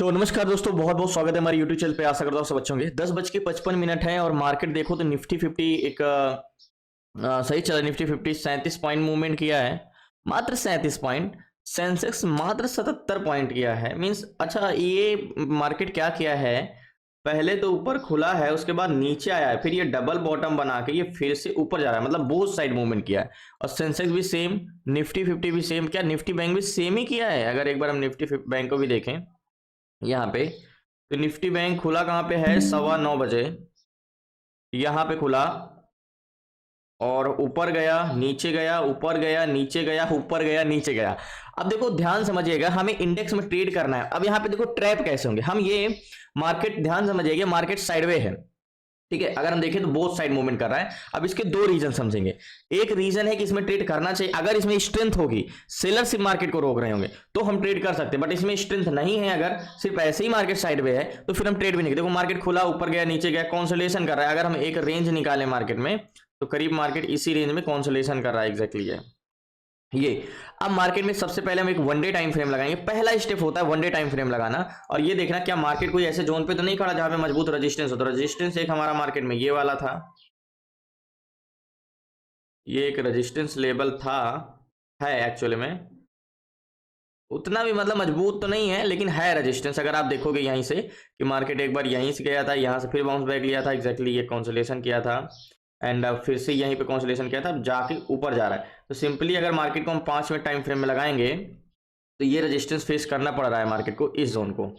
नमस्कार दोस्तों, बहुत बहुत स्वागत है हमारे यूट्यूब चैनल पे। आशा करता हूँ सब अच्छे होंगे। 10:55 है और मार्केट देखो तो निफ्टी 50 एक सही चला। निफ्टी 50 37 पॉइंट मूवमेंट किया है, मात्र 37 पॉइंट। सेंसेक्स मात्र 77 पॉइंट किया है। मींस अच्छा, ये मार्केट क्या किया है, पहले तो ऊपर खुला है, उसके बाद नीचे आया है, फिर ये डबल बॉटम बना के ये फिर से ऊपर जा रहा है। मतलब बोथ साइड मूवमेंट किया है। और सेंसेक्स भी सेम, निफ्टी 50 भी सेम, क्या निफ्टी बैंक भी सेम ही किया है। अगर एक बार हम निफ्टी बैंक को भी देखें यहाँ पे, तो निफ्टी बैंक खुला कहाँ पे है, 9:15 बजे यहाँ पे खुला और ऊपर गया, नीचे गया, ऊपर गया, नीचे गया, ऊपर गया, नीचे गया। अब देखो ध्यान समझिएगा, हमें इंडेक्स में ट्रेड करना है। अब यहाँ पे देखो ट्रैप कैसे होंगे हम, ये मार्केट ध्यान समझिएगा, मार्केट साइडवे है, ठीक है। अगर हम देखें तो बोथ साइड मूवमेंट कर रहा है। अब इसके दो रीजन समझेंगे। एक रीजन है कि इसमें ट्रेड करना चाहिए, अगर इसमें स्ट्रेंथ होगी, सेलर सिर्फ मार्केट को रोक रहे होंगे तो हम ट्रेड कर सकते हैं। बट इसमें स्ट्रेंथ नहीं है, अगर सिर्फ ऐसे ही मार्केट साइड में है तो फिर हम ट्रेड भी नहीं। देखो मार्केट खुला, ऊपर गया, नीचे गया, कॉन्सोलेशन कर रहा है। अगर हम एक रेंज निकालें मार्केट में तो करीब मार्केट इसी रेंज में कॉन्सोलेशन कर रहा है, एग्जैक्टली है ये। अब मार्केट में सबसे पहले हम एक वन डे टाइम फ्रेम लगाएंगे। पहला स्टेप होता है वन डे टाइम फ्रेम लगाना, और ये देखना क्या मार्केट कोई ऐसे जोन पे तो नहीं खड़ा जहां पे मजबूत रेजिस्टेंस हो। तो रेजिस्टेंस एक हमारा मार्केट में ये वाला था, ये एक रेजिस्टेंस लेवल था, है एक्चुअली में उतना भी मतलब मजबूत तो नहीं है, लेकिन है रेजिस्टेंस। अगर आप देखोगे यहीं से कि मार्केट एक बार यहीं से गया था, यहां से फिर बाउंस बैक लिया था, एग्जैक्टली ये कॉन्सोलेशन किया था, एंड फिर से यहीं पे कॉन्सोलेशन किया था, जाके ऊपर जा रहा है। तो सिंपली अगर मार्केट को हम 5 मिनट टाइम फ्रेम में लगाएंगे तो ये रेजिस्टेंस फेस करना पड़ रहा है मार्केट को, इस जोन को,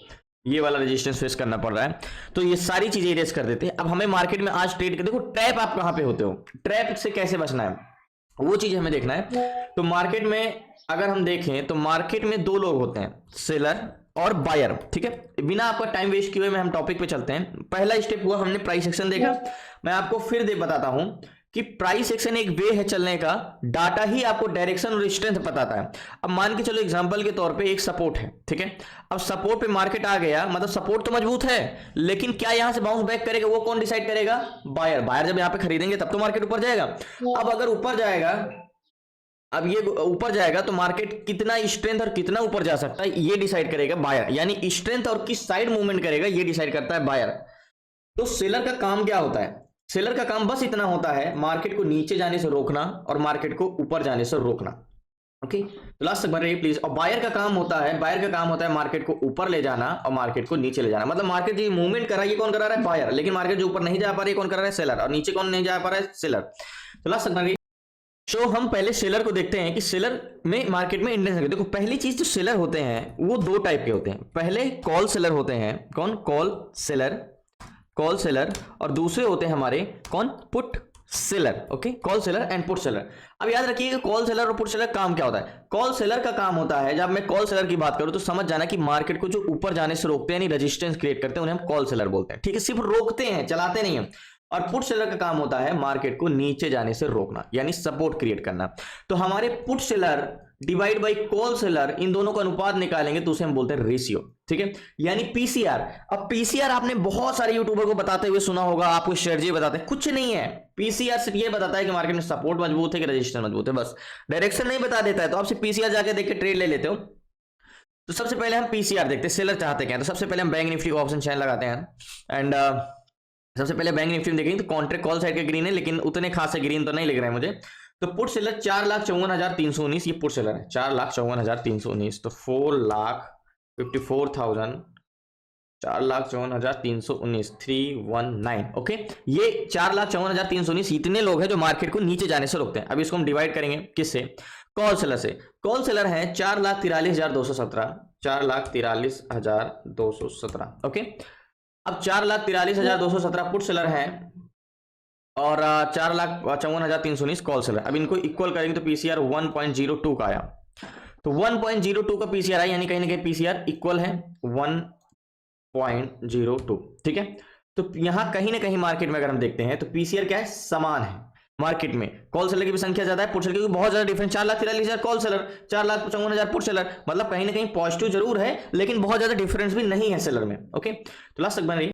ये वाला रेजिस्टेंस फेस करना पड़ रहा है। तो ये सारी चीजें इरेज कर देते हैं। अब हमें मार्केट में आज ट्रेड कर, देखो ट्रैप आप कहां पे होते हो, ट्रैप से कैसे बचना है वो चीज हमें देखना है। तो मार्केट में अगर हम देखें तो मार्केट में दो लोग होते हैं, सेलर और बायर, ठीक है। बिना आपका टाइम वेस्ट किए हुए हम टॉपिक पे चलते हैं। पहला स्टेप हुआ, हमने प्राइस एक्शन देखा। मैं आपको फिर बताता हूं कि प्राइस एक्शन एक वे है चलने का, डाटा ही आपको डायरेक्शन और स्ट्रेंथ बताता है। अब मान के चलो एग्जांपल के तौर पे एक सपोर्ट है, ठीक है। अब सपोर्ट पे मार्केट आ गया, मतलब सपोर्ट तो मजबूत है, लेकिन क्या यहां से बाउंस बैक करेगा वो कौन डिसाइड करेगा, बायर। बायर जब यहां पे खरीदेंगे तब तो मार्केट ऊपर जाएगा। अब अगर ऊपर जाएगा, अब ये ऊपर जाएगा तो मार्केट कितना स्ट्रेंथ और कितना ऊपर जा सकता है ये डिसाइड करेगा बायर। यानी स्ट्रेंथ और किस साइड मूवमेंट करेगा ये डिसाइड करता है बायर। तो सेलर का काम क्या होता है, सेलर का काम बस इतना होता है, मार्केट को नीचे जाने से रोकना और मार्केट को ऊपर जाने से रोकना। ओके, तो लास्ट तक बन रही प्लीज। और बायर का काम होता है, बायर का काम होता है मार्केट को ऊपर ले जाना और मार्केट को नीचे ले जाना। मतलब मार्केट जो मूवमेंट कर रहा है ये कौन करा रहा है, बायर। लेकिन मार्केट जो ऊपर नहीं जा पा रही है कौन कर रहा है, सेलर। और नीचे कौन नहीं जा पा रहा है, सेलर। तो लास्ट तक बन रही। तो हम पहले सेलर को देखते हैं कि सेलर में मार्केट में इंडेक्स। देखो पहली चीज जो सेलर होते हैं वो दो टाइप के होते हैं। पहले कॉल सेलर होते हैं, कौन, कॉल सेलर, कॉल सेलर। और दूसरे होते हैं हमारे कौन, put seller. Okay, call seller and put seller. अब याद रखिएगा कॉल सेलर और पुट सेलर काम क्या होता है। कॉल सेलर का काम होता है, जब मैं कॉल सेलर की बात करूं तो समझ जाना कि मार्केट को जो ऊपर जाने से रोकते हैं, यानी रेजिस्टेंस क्रिएट करते हैं, उन्हें हम कॉल सेलर बोलते हैं, ठीक है। सिर्फ रोकते हैं, चलाते नहीं है। और पुट सेलर का काम होता है मार्केट को नीचे जाने से रोकना, यानी सपोर्ट क्रिएट करना। तो हमारे put seller divide by call seller, इन दोनों का अनुपात निकालेंगे तो उसे हम बोलते हैं रेशियो, ठीक है, यानी पीसीआर। अब पीसीआर आपने बहुत सारे यूट्यूबर को बताते हुए सुना होगा, आपको स्ट्रेटजी बताते हैं, कुछ नहीं है। पीसीआर सिर्फ ये बताता है कि मार्केट में सपोर्ट मजबूत है कि रेजिस्टेंस मजबूत है, बस। डायरेक्शन नहीं बता देता है। तो आप सिर्फ पीसीआर जाके देख के ट्रेड ले लेते हो। तो सबसे पहले हम पीसीआर देखते हैं, सेलर चाहते क्या है। तो सबसे पहले हम बैंक निफ्टी को ऑप्शन चैन लगाते हैं, एंड सबसे पहले बैंक निफ्टी में देखेंगे तो कॉन्ट्रैक्ट कॉल साइड के ग्रीन है, लेकिन उतने खास ग्रीन तो नहीं लग रहे हैं मुझे। तो पुट सेलर 4,54,319, ये पुट सेलर है 4,54,319। तो 4,54,000, 4,54,319, 319। ओके, ये 4,54,319 इतने लोग हैं जो मार्केट को नीचे जाने से रोकते हैं। अब इसको हम डिवाइड करेंगे किससे, कॉल सेलर से। कॉल सेलर है 4,43,217, 4,43,217। ओके, अब 4,43,217 पुट सेलर है और 4,54,319 कॉल सेलर। अब इनको इक्वल करेंगे तो पीसीआर 1.02 का आया। तो 1.02 का पीसीआर आया, यानी कहीं ना कहीं पीसीआर इक्वल है 1.02, ठीक है। तो यहां कहीं ना कहीं मार्केट में अगर हम देखते हैं तो पीसीआर क्या है, समान है मार्केट में। कॉल सेलर की भी संख्या ज्यादा है, पुट सेलर की बहुत ज्यादा difference. 4,43,000 call seller, 4,54,000 put seller. मतलब कहीं ना कहीं पॉजिटिव जरूर है, लेकिन बहुत ज्यादा डिफरेंस भी नहीं है सेलर में। ओके, तो लास्ट तक बन रही।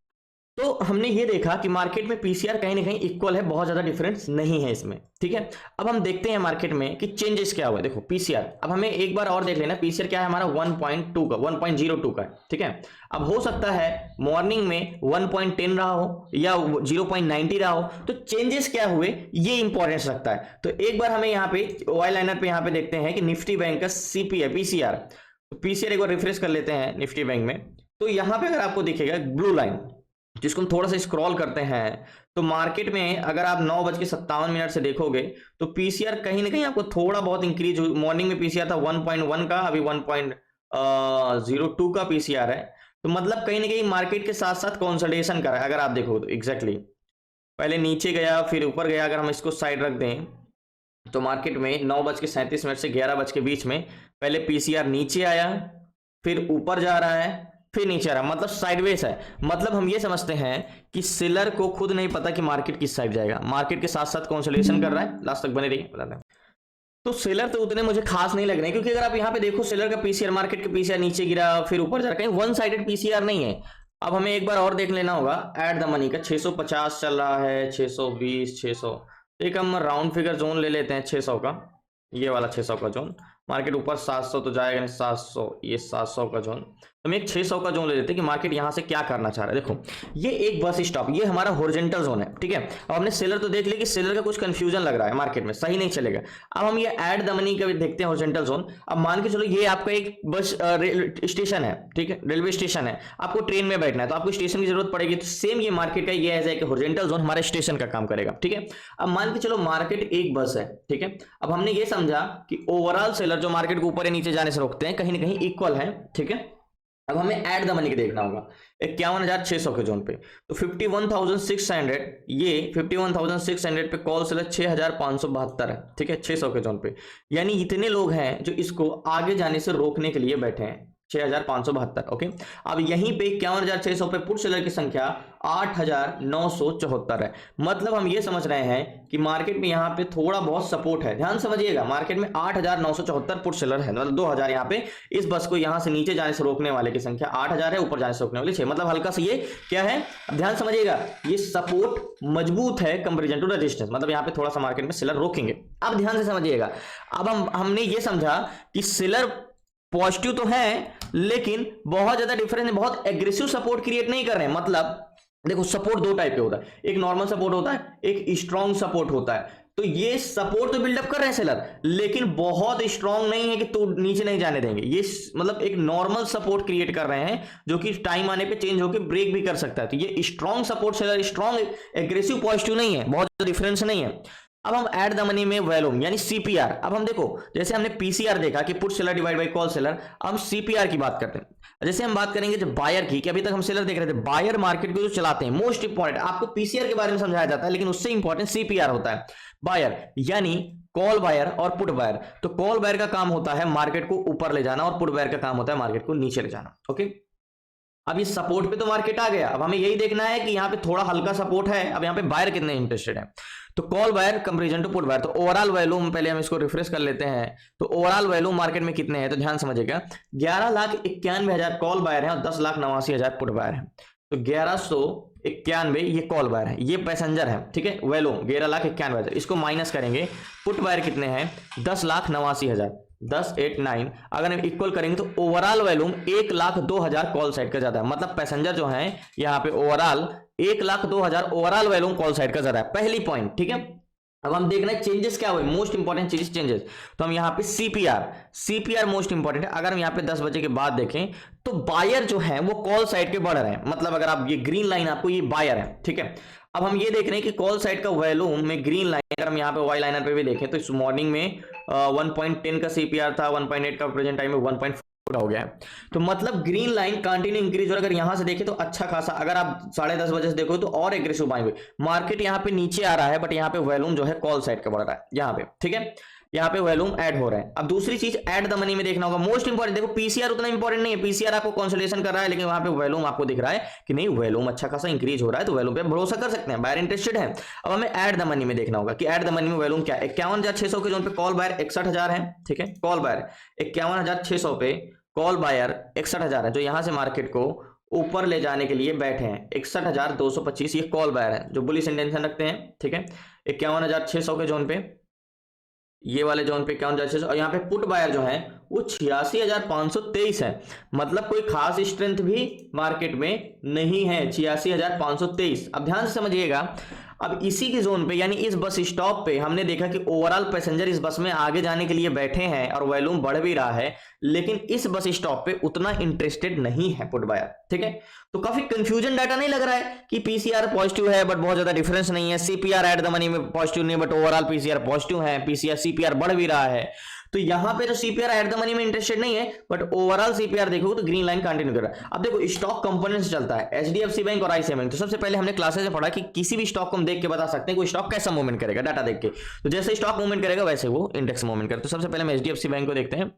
तो हमने ये देखा कि मार्केट में पीसीआर कहीं ना कहीं इक्वल है, बहुत ज्यादा डिफरेंस नहीं है इसमें, ठीक है। अब हम देखते हैं मार्केट में कि चेंजेस क्या हुआ। देखो पीसीआर, अब हमें एक बार और देख लेना पीसीआर क्या है हमारा 1.2 का 1.02 का है, ठीक है। अब हो सकता है मॉर्निंग में 1.10 रहा हो या 0.90 रहा हो, तो चेंजेस क्या हुए ये इंपॉर्टेंस रखता है। तो एक बार हमें यहाँ पे वाई लाइनर पे यहाँ पे देखते हैं कि निफ्टी बैंक का सीपीआई पीसीआर, तो पीसीआर एक बार रिफ्रेश कर लेते हैं निफ्टी बैंक में। तो यहाँ पे अगर आपको दिखेगा ब्लू लाइन, जिसको हम थोड़ा सा स्क्रॉल करते हैं, तो मार्केट में अगर आप 9:57 से देखोगे तो पीसीआर कहीं ना कहीं आपको थोड़ा बहुत इंक्रीज, मॉर्निंग में पीसीआर था 1.1 का, अभी 1.02 का पीसीआर है। तो मतलब कहीं ना कहीं मार्केट के साथ साथ कंसोलिडेशन कर रहा है। अगर आप देखो तो एग्जैक्टली पहले नीचे गया फिर ऊपर गया। अगर हम इसको साइड रख दें तो मार्केट में 9:37 से 11 के बीच में पहले पीसीआर नीचे आया, फिर ऊपर जा रहा है, फिर नीचे आ रहा है, मतलब साइडवेज है। मतलब हम ये समझते हैं कि सेलर को खुद नहीं पता कि मार्केट किस साइड जाएगा, मार्केट के साथ साथ कंसोलिडेशन कर रहा है। लास्ट तक बने रहिए, बताते हैं। तो सेलर तो उतने मुझे खास नहीं लग रहे हैं, क्योंकि अगर आप यहाँ पे देखो सेलर का पीसीआर, मार्केट का पीसीआर नीचे गिरा फिर ऊपर जा रहा है, कहीं वन साइडेड पीसीआर नहीं है। अब हमें एक बार और देख लेना होगा एट द मनी का 650 चल रहा है, 620, 600। एक हम राउंड फिगर जोन ले लेते हैं 600 का, ये वाला 600 का जोन। मार्केट ऊपर 700 तो जाएगा नहीं, 700, ये 700 का जोन। हम एक 600 का जोन ले लेते हैं कि मार्केट यहां से क्या करना चाह रहा है। देखो ये एक बस स्टॉप, ये हमारा हॉरिजॉन्टल जोन है, ठीक है। अब हमने सेलर तो देख लिया कि सेलर का कुछ कंफ्यूजन लग रहा है मार्केट में, सही नहीं चलेगा। अब हम ये एट द मनी का भी देखते हैं हॉरिजॉन्टल जोन। अब मान के चलो ये आपका एक बस स्टेशन है, ठीक है, रेलवे स्टेशन है, आपको ट्रेन में बैठना है तो आपको स्टेशन की जरूरत पड़ेगी। तो सेम ये मार्केट का ये है कि हॉरिजॉन्टल जोन हमारे स्टेशन का काम करेगा, ठीक है। अब मान के चलो मार्केट एक बस है, ठीक है। अब हमने ये समझा कि ओवरऑल सेलर जो मार्केट को ऊपर या नीचे जाने से रोकते हैं कहीं ना कहीं इक्वल है, ठीक है। अब हमें एट द मनी के देखना होगा 51,600 के जोन पे। तो 51,600, ये 51,600 पे कॉल सेलर 6,572 है, ठीक है, 600 के जोन पे। यानी इतने लोग हैं जो इसको आगे जाने से रोकने के लिए बैठे हैं, 6,572। ओके, अब यहीं पे 51,600 पे पुट सेलर की संख्या 8,974 है। मतलब हम ये समझ रहे हैं कि मार्केट में यहाँ पे थोड़ा बहुत सपोर्ट है। ध्यान समझिएगा, मार्केट में 8,974 पुट सेलर है, मतलब 2,000 यहाँ पे इस बस को यहाँ से नीचे जाने से रोकने वाले की संख्या 8,000 है, ऊपर जाने से रोकने वाले 6। मतलब हल्का सा ये क्या है, ध्यान समझिएगा, ये सपोर्ट मजबूत है कंपेरिजन टू रेजिस्टेंस, मतलब यहाँ पे थोड़ा सा मार्केट में सेलर रोकेंगे। अब ध्यान से समझिएगा, अब हमने ये समझा कि सेलर पॉजिटिव तो है लेकिन बहुत ज्यादा डिफरेंस है, बहुत एग्रेसिव सपोर्ट क्रिएट नहीं कर रहे हैं। मतलब देखो सपोर्ट दो टाइप के होता है, एक नॉर्मल सपोर्ट होता है, एक स्ट्रॉन्ग सपोर्ट होता है। तो ये सपोर्ट तो बिल्डअप कर रहे हैं सेलर, लेकिन बहुत स्ट्रॉन्ग नहीं है कि तो नीचे नहीं जाने देंगे। ये मतलब एक नॉर्मल सपोर्ट क्रिएट कर रहे हैं जो कि टाइम आने पे चेंज होकर ब्रेक भी कर सकता है। तो ये strong support seller, strong aggressive positive नहीं है, बहुत डिफरेंस नहीं है। अब हम एट द मनी में वॉल्यूम यानी सीपीआर, अब हम देखो जैसे हमने पीसीआर देखा कि put seller divide by call seller, अब हम सीपीआर की बात करते हैं। जैसे हम बात करेंगे जब बायर की, कि अभी तक हम सेलर देख रहे थे, बायर मार्केट को जो चलाते हैं, मोस्ट इंपॉर्टेंट आपको पीसीआर के बारे में समझाया जाता है लेकिन उससे इंपॉर्टेंट सीपीआर होता है। बायर यानी कॉल बायर और पुट बायर। तो कॉल बायर का काम होता है मार्केट को ऊपर ले जाना और पुट बायर का काम होता है मार्केट को नीचे ले जाना। ओके, अब ये सपोर्ट पे तो मार्केट आ गया, अब हमें यही देखना है कि यहाँ पे थोड़ा हल्का सपोर्ट है, अब यहाँ पे बायर कितने इंटरेस्टेड है। तो call buyer comparison to put buyer, तो ओवरऑल वैल्यूम पहले हम इसको रिफ्रेश कर लेते हैं। तो ओवरऑल वैल्यूम मार्केट में कितने हैं, तो ध्यान समझिएगा 11,91,000 कॉल बायर है और 10,89,000 पुट बायर है। तो 1191 ये कॉल बायर है, ये पैसेंजर है, ठीक है। वैल्यूम 11,91,000, इसको माइनस करेंगे, पुट बायर कितने हैं 10,89,000, 10,89। अगर हम इक्वल करेंगे तो ओवरऑल वॉल्यूम 1,02,000 कॉल साइड का ज्यादा है। मतलब पैसेंजर जो है यहाँ पे overall 1,02,000 overall volume call side का ज्यादा है, पहली पॉइंट, ठीक है। अब हम देखना है चेंजेस क्या हुए, मोस्ट इंपॉर्टेंट चेंजेस। तो हम यहाँ पे सीपीआर मोस्ट इंपॉर्टेंट है। अगर हम यहाँ पे 10 बजे के बाद देखें तो बायर जो है वो कॉल साइड के बढ़ रहे हैं, मतलब अगर आप ये ग्रीन लाइन आपको ये बायर है, ठीक है। अब हम ये देख रहे हैं कि कॉल साइड का वॉल्यूम में ग्रीन लाइन, अगर हम यहाँ पे वाई लाइनर पे भी देखें तो इस मॉर्निंग में 1.10 का सीपीआर था, 1.8 का प्रेजेंट टाइम में 1.4 हो गया है। तो मतलब ग्रीन लाइन कंटिन्यू इंक्रीज, और अगर यहां से देखें तो अच्छा खासा, अगर आप 10:30 बजे से देखो तो और एग्रेसिव बाइंग हुई। मार्केट यहाँ पे नीचे आ रहा है बट यहाँ पे वॉल्यूम जो है कॉल साइड का बढ़ रहा है यहाँ पे, ठीक है, यहाँ पे वॉल्यूम ऐड हो रहा है। अब दूसरी चीज एट द मनी में देखना होगा, मोस्ट इंपॉर्टेंट, देखो पीसीआर उतना इंपॉर्टेंट नहीं है, पीसीआर आपको कंसोलिडेशन कर रहा है लेकिन वहां पे वॉल्यूम आपको दिख रहा है कि नहीं वॉल्यूम अच्छा खासा इंक्रीज हो रहा है, तो वॉल्यूम पे भरोसा कर सकते हैं, बायर इंटरेस्टेड है। अब हमें एट द मनी में देखना होगा कि एट द मनी में वॉल्यूम क्या है, 51,600 के जोन पे कॉल बायर 61,000 है, ठीक है। कॉल बायर 51,600 पे कॉल बायर 61,000 है, जो यहां से मार्केट को ऊपर ले जाने के लिए बैठे हैं। 61,225 ये कॉल बायर है जो बुलिश इंटेंशन रखते हैं, ठीक है। 51,600 के जोन पे, ये वाले जोन पे 51,600, और यहाँ पे पुट बायर जो है वो 86,523 है। मतलब कोई खास स्ट्रेंथ भी मार्केट में नहीं है, 86,523। अब ध्यान से समझिएगा, अब इसी के जोन पे यानी इस बस स्टॉप पे हमने देखा कि ओवरऑल पैसेंजर इस बस में आगे जाने के लिए बैठे हैं और वॉल्यूम बढ़ भी रहा है, लेकिन इस बस स्टॉप पे उतना इंटरेस्टेड नहीं है पुट बायर, ठीक है। तो काफी कंफ्यूजन डाटा नहीं लग रहा है कि पीसीआर पॉजिटिव है बट बहुत ज्यादा डिफरेंस नहीं है, सीपीआर एट द मनी में पॉजिटिव नहीं बट ओवरऑल पीसीआर पॉजिटिव है, पीसीआर सीपीआर बढ़ भी रहा है। तो यहां पे जो सीपीआर एट द मनी में इंटरेस्टेड नहीं है बट ओवरऑल सीपीआर देखोगे तो ग्रीन लाइन कंटिन्यू कर रहा है। अब देखो स्टॉक कंपोनेंट से चलता है एचडीएफसी बैंक और आईसीआई बैंक। तो सबसे पहले हमने क्लासेस में पढ़ा कि किसी भी स्टॉक को हम देख के बता सकते हैं कोई स्टॉक कैसा मूवमेंट करेगा डाटा देख के। तो जैसे स्टॉक मूवमेंट करेगा वैसे वो इंडेक्स मूवमेंट करेगा। तो सबसे पहले हम एचडीएफसी बैंक को देखते हैं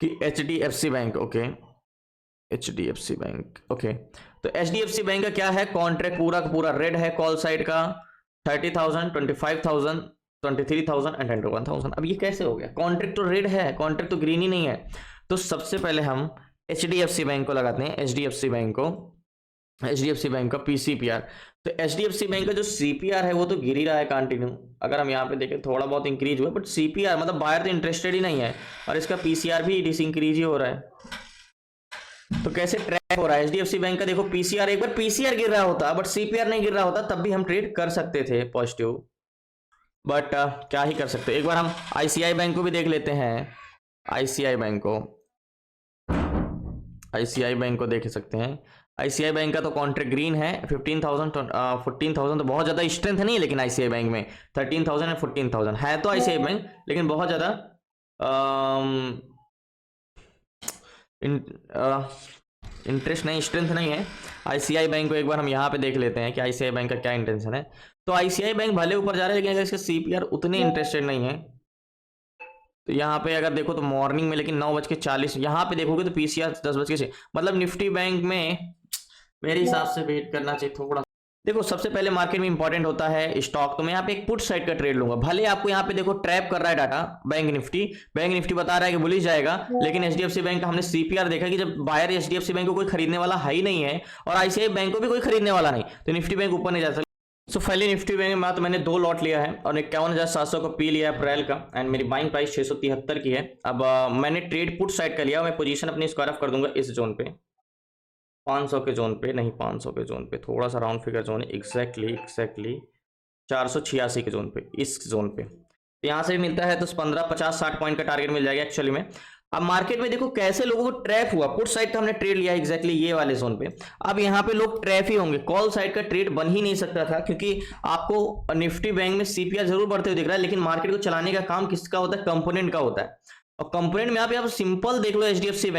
कि HDFC bank, okay, HDFC bank, okay. तो एचडीएफसी बैंक का क्या है, कॉन्ट्रैक्ट पूरा का पूरा रेड है, कॉल साइड का 30,000, 25,000, 23,000 एंड 21,000। अब ये कैसे हो गया, कॉन्ट्रैक्ट तो रेड है, कॉन्ट्रैक्ट तो ग्रीन ही नहीं है। तो सबसे पहले हम एचडीएफसी बैंक को लगाते हैं, एचडीएफसी बैंक को, एचडीएफसी बैंक का पीसीपीआर। तो एचडीएफसी बैंक का जो सीपीआर है वो तो गिर ही रहा है कंटिन्यू। अगर हम यहाँ पे देखें थोड़ा बहुत इंक्रीज हुआ बट सीपीआर मतलब बायर तो इंटरेस्टेड ही नहीं है, और इसका पीसीआर भी डिसइंक्रीज ही हो रहा है। तो कैसे ट्रैक हो रहा है एचडीएफसी बैंक का, देखो पीसीआर, एक बार पीसीआर गिर रहा होता बट सीपीआर नहीं गिर रहा होता तब भी हम ट्रेड कर सकते थे पॉजिटिव, बट क्या ही कर सकते। एक बार हम आईसीआई बैंक को भी देख लेते हैं, आईसीआई बैंक को, आईसीआई बैंक को देख सकते हैं। आईसीआई बैंक का तो कॉन्ट्रैक्ट ग्रीन है, 15,000, 14,000 तो बहुत ज्यादा स्ट्रेंथ नहीं है, लेकिन आईसीआई बैंक में 13,000 और 14,000 है तो आईसीआई बैंक, लेकिन बहुत ज्यादा इंटरेस्ट नहीं, स्ट्रेंथ नहीं है। आईसीआई बैंक को एक बार हम यहाँ पे देख लेते हैं कि आईसीआई बैंक का क्या इंटेंशन है। तो आईसीआई बैंक भले ऊपर जा रहा है लेकिन अगर इसका सीपीआर उतने इंटरेस्टेड नहीं है। तो यहाँ पे अगर देखो तो मॉर्निंग में लेकिन 9:40, यहाँ पे देखोगे तो पीसीआर 10:06, मतलब निफ्टी बैंक में मेरे हिसाब से वेट करना चाहिए थोड़ा। देखो सबसे पहले मार्केट में इंपॉर्टेंट होता है स्टॉक, तो मैं यहाँ पे एक पुट साइड का ट्रेड लूंगा। भले आपको यहाँ पे देखो ट्रैप कर रहा है डाटा बैंक निफ्टी बता रहा है कि बुलिश जाएगा, लेकिन एचडीएफसी बैंक का हमने सीपीआर देखा कि जब बायर एचडीएफसी बैंक को कोई खरीदने वाला है ही नहीं है और आईसीआई बैंक को भी कोई खरीदने वाला नहीं, तो निफ्टी बैंक ऊपर नहीं जा सकता। सो फाइनली निफ्टी बैंक में तो मैंने 2 लॉट लिया है और 51,700 का पी लिया अप्रैल का, एंड मेरी बाइंग प्राइस 673 की है। अब मैंने ट्रेड पुट साइड का लिया, मैं पोजीशन अपनी स्क्वायर ऑफ कर दूंगा इस जोन पे, 500 के जोन पे, नहीं 500 के जोन पे, थोड़ा सा राउंड फिगर जोन है, एग्जैक्टली 486 के जोन पे, इस जोन पे। तो यहाँ से भी मिलता है तो 15, 50, 60 पॉइंट का टारगेट मिल जाएगा एक्चुअली में। अब मार्केट में देखो कैसे लोगों को ट्रैप हुआ, पुट साइड का हमने ट्रेड लिया एग्जैक्टली ये वाले जोन पे। अब यहाँ पे लोग ट्रैप ही होंगे, कॉल साइड का ट्रेड बन ही नहीं सकता था, क्योंकि आपको निफ्टी बैंक में सीपीआर जरूर बढ़ते हुए दिख रहा है, लेकिन मार्केट को चलाने का काम किसका होता है, कंपोनेंट का होता है। और कंपोनेंट में आप सिंपल देख लो एचडीएफसी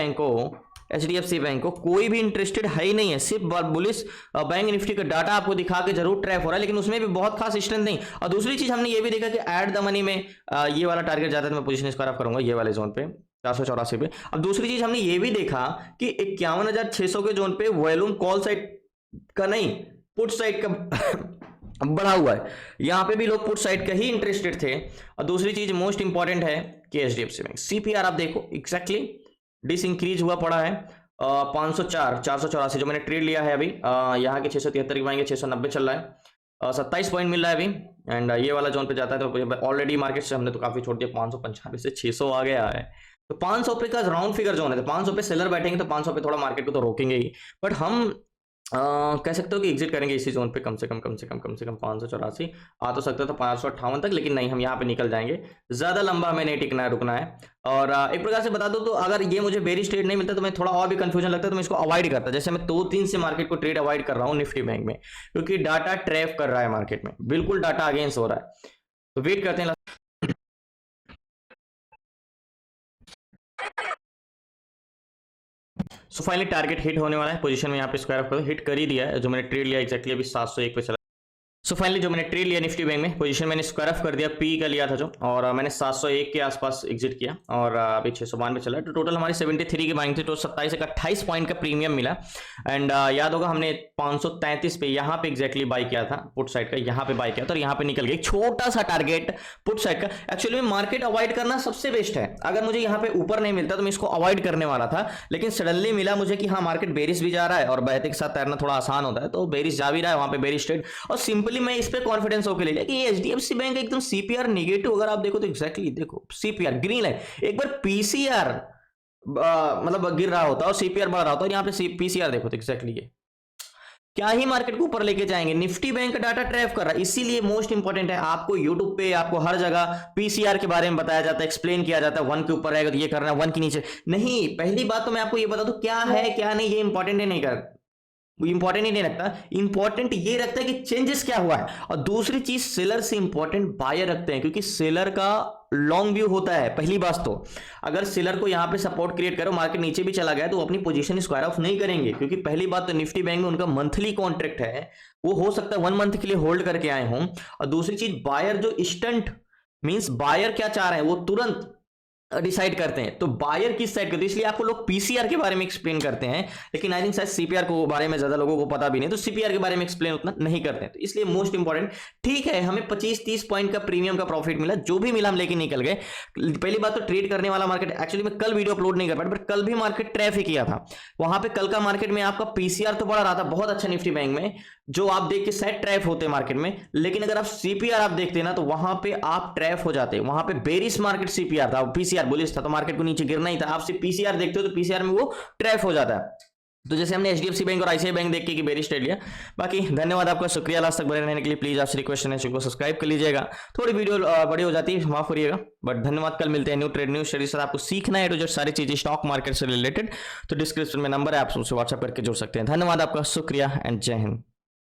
बैंक को कोई भी इंटरेस्टेड है ही नहीं है, सिर्फ बुलिश बैंक निफ्टी का डाटा आपको दिखा के जरूर ट्रैप हो रहा है, लेकिन उसमें भी बहुत खास स्ट्रेंथ नहीं। और दूसरी चीज हमने ये भी देखा कि एट द मनी में ये वाला टारगेट जाता है, मैं पोजीशन स्क्वायर ऑफ करूंगा ये वाले जोन पे 484 पे। अब दूसरी चीज हमने ये भी देखा कि 51,600 के जोन पे वॉल्यूम कॉल साइड का नहीं पुट साइड का बढ़ा हुआ है, यहाँ पे भी लोग पुट साइड का ही इंटरेस्टेड थे। और दूसरी चीज मोस्ट इंपॉर्टेंट है कि एचडीएफसी बैंक सीपीआर आप देखो एग्जैक्टली डिस इंक्रीज हुआ पड़ा है 504, 484 जो मैंने ट्रेड लिया है अभी, यहाँ के 673 की बाएंगे 690 चल रहा है, 27 पॉइंट मिल रहा है अभी। एंड ये वाला जोन पे जाता है तो ऑलरेडी मार्केट से हमने तो काफी छोड़ दिया, 595 से 600 आ गया है। तो 500 पे का राउंड फिगर जोन है, तो 500 पे सेलर बैठेंगे तो 500 पे थोड़ा मार्केट को तो रोकेंगे ही, बट हम कह सकते हो कि एग्जिट करेंगे इसी जोन पे कम से कम 584 आ तो सकता था 558 तक, लेकिन नहीं हम यहाँ पे निकल जाएंगे, ज्यादा लंबा हमें नहीं टिकना है, रुकना है। और एक प्रकार से बता दो तो अगर ये मुझे बेरिश ट्रेड नहीं मिलता तो मैं थोड़ा और भी कंफ्यूजन लगता है तो मैं इसको अवॉइड करता, जैसे मैं 2-3 से मार्केट को ट्रेड अवॉइड कर रहा हूँ निफ्टी बैंक में, क्योंकि डाटा ट्रैप कर रहा है मार्केट में, बिल्कुल डाटा अगेंस्ट हो रहा है। तो वेट करते हैं। सो फाइनली टारगेट हिट होने वाला है, पोजीशन में यहाँ पे स्क्वायर ऑफ हिट कर ही दिया है, जो मैंने ट्रेड लिया एग्जैक्टली अभी 701 पे चला। सो फाइनली जो मैंने ट्रेड लिया निफ्टी बैंक में, पोजीशन मैंने स्क्वायर ऑफ कर दिया, पी का लिया था जो, और मैंने 701 के आसपास एग्जिट किया और अभी 692 पे चला है। तो टोटल हमारी 73 की बाइंग थी, तो 27 का 28 पॉइंट का प्रीमियम मिला। एंड याद होगा हमने 533 पे यहाँ पे एग्जैक्टली बाई किया था पुट साइड का, यहाँ पे बाई किया था और यहाँ पे निकल गया। छोटा सा टारगेट पुट साइड का। एक्चुअली में मार्केट अवॉइड करना सबसे बेस्ट है। अगर मुझे यहाँ पे ऊपर नहीं मिलता तो मैं इसको अवॉइड करने वाला था, लेकिन सडनली मिला मुझे कि हाँ मार्केट बेरिश भी जा रहा है और बहते के साथ तैरना थोड़ा आसान होता है, तो बेरिश जा भी रहा है, वहां पे बेरिश ट्रेड, और सिंपली मैं इस पे कॉन्फिडेंस होकर ले लिया कि ये एचडीएफसी बैंक एकदम सीपीआर नेगेटिव। अगर आप देखो तो एग्जैक्टली देखो सीपीआर ग्रीन है, एक बार पीसीआर मतलब गिर रहा होता और सीपीआर बढ़ रहा होता, और यहाँ पे पीसीआर देखो तो एग्जैक्टली ये क्या ही मार्केट को ऊपर लेके जाएंगे। निफ्टी बैंक का डाटा ट्रैप कर रहा है, इसीलिए मोस्ट इंपॉर्टेंट है आपको यूट्यूब पे, आपको हर जगह पीसीआर के बारे में बताया जाता है, एक्सप्लेन किया जाता है। 1 के ऊपर रहेगा तो ये करना है, 1 के नीचे नहीं। पहली बात तो मैं आपको ये बता दूं क्या है क्या नहीं, ये इंपॉर्टेंट नहीं कर, इंपॉर्टेंट ही नहीं रखता। इंपॉर्टेंट ये रखता है कि चेंजेस क्या हुआ है। और दूसरी चीज सेलर से इंपॉर्टेंट बायर रखते हैं, क्योंकि सेलर का लॉन्ग व्यू होता है। पहली बात तो अगर सेलर को यहां पे सपोर्ट क्रिएट करो, मार्केट नीचे भी चला गया तो वो अपनी पोजीशन स्क्वायर ऑफ नहीं करेंगे, क्योंकि पहली बात तो निफ्टी बैंक में उनका मंथली कॉन्ट्रैक्ट है, वो हो सकता है 1 मंथ के लिए होल्ड करके आए हों। और दूसरी चीज बायर जो इंस्टेंट मींस बायर क्या चाह रहे हैं वो तुरंत डिसाइड करते हैं, तो बायर किस साइड करते हैं, इसलिए आपको लोग पीसीआर के बारे में एक्सप्लेन करते हैं, लेकिन आई थिंक शायद सीपीआर को बारे में ज्यादा लोगों को पता भी नहीं, तो सीपीआर के बारे में एक्सप्लेन उतना नहीं करते हैं। तो इसलिए मोस्ट इंपॉर्टेंट ठीक है, हमें 25-30 पॉइंट का प्रीमियम का प्रॉफिट मिला, जो भी मिला हम लेके निकल गए। पहली बात तो ट्रेड करने वाला मार्केट, एक्चुअली मैं कल वीडियो अपलोड नहीं कर पाया, बट कल भी मार्केट ट्रैप ही किया था। वहां पे कल का मार्केट में आपका पीसीआर तो बढ़ रहा था बहुत अच्छा निफ्टी बैंक में, जो आप देख के शायद ट्रैप होते मार्केट में, लेकिन अगर आप सीपीआर आप देखते ना तो वहां पे आप ट्रैप हो जाते। वहां पे बेरिश मार्केट सीपीआर था, पीसीआर बुलिश था, तो मार्केट को नीचे गिरना ही था। आप सिर्फ पीसीआर देखते हो तो पीसीआर में वो ट्रैप हो जाता है। तो जैसे हमने एचडीएफसी बैंक और आईसीआई बैंक देख के बेरिश ट्रेड लिया। बाकी धन्यवाद आपका, शुक्रिया लास्ट तक बने रहने के लिए। प्लीज आपसे रिक्वेस्ट है को सब्सक्राइब कर लीजिएगा, थोड़ी वीडियो बड़ी हो जाती है माफ करिएगा, बट धन्यवाद। कल मिलते हैं new trade new study. Sir आपको सीखना है जो सारी चीजें स्टॉक मार्केट से रिलेटेड, तो डिस्क्रिप्शन में नंबर है, आप उससे व्हाट्सएप करके जुड़ सकते हैं। धन्यवाद आपका, शुक्रिया एंड जय हिंद।